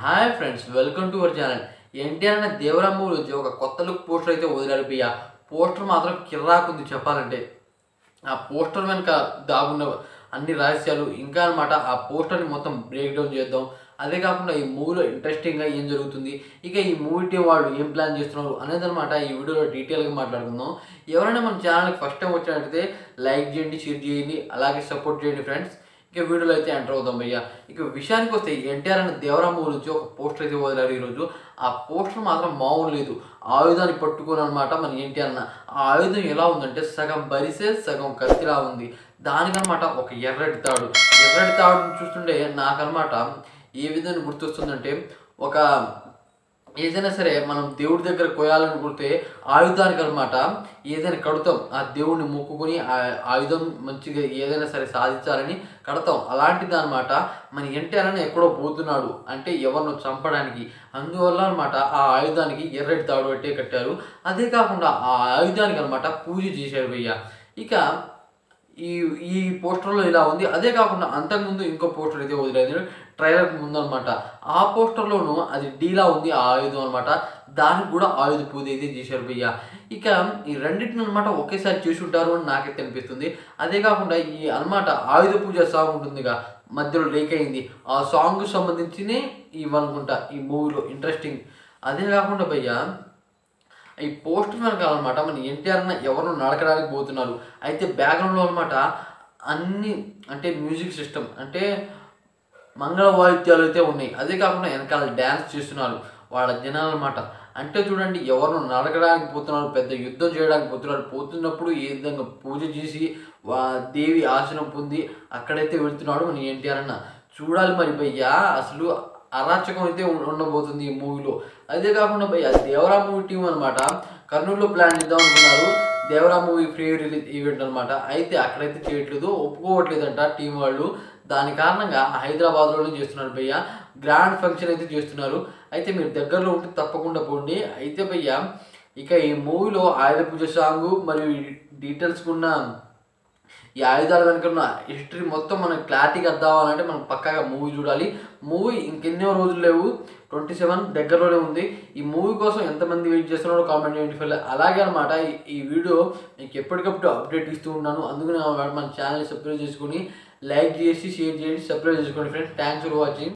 Hi friends, welcome to our channel. NTR అనే దేవరామ గురించి ఒక కొత్త లుక్ పోస్టర్ అయితే వదిలారు భయ్య. పోస్టర్ మాత్రం కిర్రాకుంది చెప్పాలంటే. ఆ పోస్టర్ వెనుక దాగున్న అన్ని రహస్యాలు ఇంకా అనమాట. ఆ పోస్టర్ని మొత్తం బ్రేక్ డౌన్ చేద్దాం. అదే కాకుండా ఈ మూవీలో ఇంట్రెస్టింగ్గా ఏం జరుగుతుంది, ఇక ఈ మూవీ టీం వాళ్ళు ఏం ప్లాన్ చేస్తున్నారు అనేది అనమాట ఈ వీడియోలో డీటెయిల్గా మాట్లాడుకుందాం. ఎవరైనా మన ఛానల్కి ఫస్ట్ టైం వచ్చినట్టయితే లైక్ చేయండి, షేర్ చేయండి, అలాగే సపోర్ట్ చేయండి ఫ్రెండ్స్. ఇక వీడియోలో అయితే ఎంటర్ అవుతాం భయ్య. ఇక విషయానికి వస్తే ఎన్టీఆర్ అనే దేవరామ గురించి ఒక పోస్టర్ అయితే వదిలారు ఈరోజు. ఆ పోస్టర్ మాత్రం మామూలు లేదు. ఆయుధాన్ని పట్టుకుని అనమాట మన ఎన్టీఆర్ అన్న. ఆ ఆయుధం ఎలా ఉందంటే సగం బరిసే సగం కత్తిలా ఉంది. దానికనమాట ఒక ఎర్రటి తాడు. ఎర్రటి తాడుని చూస్తుంటే నాకనమాట ఏ విధంగా గుర్తొస్తుందంటే, ఒక ఏదైనా సరే మనం దేవుడి దగ్గర కోయాలనుకుంటే ఆయుధానికి అనమాట ఏదైనా కడతాం. ఆ దేవుడిని మొక్కుకొని ఆ ఆయుధం మంచిగా ఏదైనా సరే సాధించాలని కడతాం. అలాంటిది అనమాట మన ఎన్టీఆర్ అని ఎక్కడో పోతున్నాడు అంటే ఎవరినో చంపడానికి. అందువల్ల అనమాట ఆ ఆయుధానికి ఎర్రటి తాడు పెట్టే కట్టారు. అదే కాకుండా ఆ ఆయుధానికి అనమాట పూజ చేశారు భయ్య. ఇక ఈ ఈ పోస్టర్లో ఇలా ఉంది. అదే కాకుండా అంతకుముందు ఇంకో పోస్టర్ అయితే వదిలేదు ట్రైలర్కి ముందు అనమాట. ఆ పోస్టర్లోనూ అది డీలా ఉంది ఆ ఆయుధం అనమాట. దానికి కూడా ఆయుధ పూజ అయితే చేశారు భయ్య. ఇక ఈ రెండింటిని అనమాట ఒకేసారి చేసి ఉంటారు అని నాకైతే అనిపిస్తుంది. అదే కాకుండా ఈ అనమాట ఆయుధ పూజ సాంగ్ ఉంటుందిగా, మధ్యలో లీక్ అయింది. ఆ సాంగ్కి సంబంధించినే ఇవనుకుంటా ఈ మూవీలో ఇంట్రెస్టింగ్. అదే కాకుండా భయ్య ఈ పోస్టర్ వెనకాలన్నమాట మన ఎన్టీఆర్ అన్న ఎవరినో నడకడానికి పోతున్నారు. అయితే బ్యాక్గ్రౌండ్లో అనమాట అన్ని అంటే మ్యూజిక్ సిస్టమ్ అంటే మంగళ వాయిద్యాలు అయితే ఉన్నాయి. అదే కాకుండా వెనకాల డ్యాన్స్ చేస్తున్నారు వాళ్ళ జనాలు అనమాట. అంటే చూడండి, ఎవరినో నడకడానికి పోతున్నారు, పెద్ద యుద్ధం చేయడానికి పోతున్నారు. పోతున్నప్పుడు ఏ విధంగా పూజ చేసి దేవి ఆశనం పొంది అక్కడైతే వెళ్తున్నాడు మన ఎన్టీఆర్ అన్న. చూడాలి మరి భయ్య, అసలు అరాచకం అయితే ఉండబోతుంది ఈ మూవీలో. అదే కాకుండా భయ్య దేవరా మూవీ టీం అనమాట కర్నూలులో ప్లాన్ చేద్దాం అనుకున్నారు. Devara movie free release event అనమాట. అయితే అక్కడైతే చేయట్లేదు, ఒప్పుకోవట్లేదంట టీం వాళ్ళు. దాని కారణంగా హైదరాబాద్లోనే చేస్తున్నారు భయ్య. గ్రాండ్ ఫంక్షన్ అయితే చేస్తున్నారు. అయితే మీరు దగ్గరలో ఉంటే తప్పకుండా పోండి. అయితే భయ్య ఇక ఈ మూవీలో ఆయుధ పూజ సాంగ్ మరియు డీటెయిల్స్ ఉన్న ఈ ఆయుధాల వెనుక ఉన్న హిస్టరీ మొత్తం మనకు క్లారిటీగా అర్థం అవ్వాలంటే మనం పక్కాగా మూవీ చూడాలి. మూవీ ఇంకెన్నో రోజులు లేవు, 27 దగ్గరలోనే ఉంది. ఈ మూవీ కోసం ఎంతమంది వెయిట్ చేస్తున్నారో కామెంట్ చేయండి. అలాగే అనమాట ఈ వీడియో మీకు ఎప్పటికప్పుడు అప్డేట్ ఇస్తూ ఉన్నాను. అందుకని మన ఛానల్ సబ్స్క్రైబ్ చేసుకొని లైక్ చేసి షేర్ చేసి సబ్స్క్రైబ్ చేసుకోండి ఫ్రెండ్స్. Thanks for watching.